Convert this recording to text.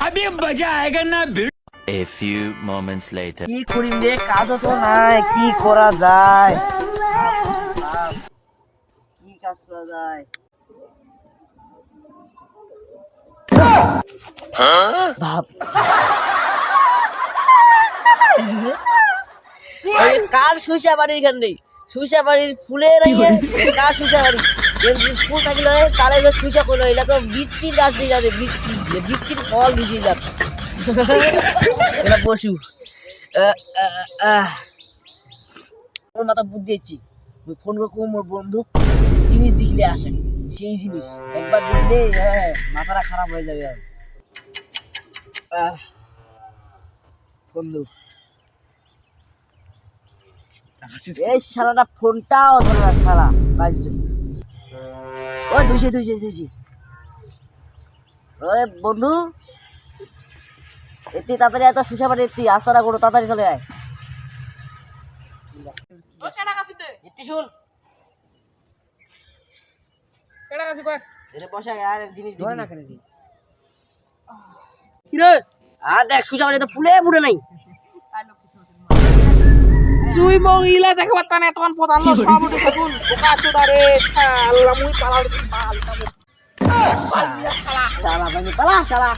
अभी मजा आएगा ना। A few moments later. কি করিম রে, কাজও তো নাই, কি করা যায়? কি কাজ করা যায়? ভাব এই কার সুইসা বাড়ির এখান নেই, সুইসা বাড়ির ফুলের ইয়ে কার সুইসা বাড়ি ফুল থাকলে তারে সুইসা করলো, এটা তো বিচ্ছির গাছ দিয়ে যাবে, বিচ্ছির ফল দিয়েছিলাম এটা পশু। ওর মাথা বুদ্ধি দিচ্ছি, ফোন করে মোর বন্ধু জিনিস দেখলে আসে, সেই জিনিস একবার দেখলে মাথাটা খারাপ হয়ে যাবে। আর বন্ধু এই শালাটা ফোনটাও ধরে না শালা বাজছে। ওই ধুইছি ওই বন্ধু এতি তাড়াতাড়ি এত সুসা পারে, এতি আস্তারা করো, তাড়াতাড়ি চলে আয়। এতি শুন বসা আর জিনিস ধরে না কেন কি রে? আর দেখ সুসা পারে তো ফুলে ফুটে নাই। তুই মহিলা দেখে পারতা না, তখন প্রধান সভাপতি থাকুন বোকা চোদারে আল্লাহ মুই পালার বাল শালা শালা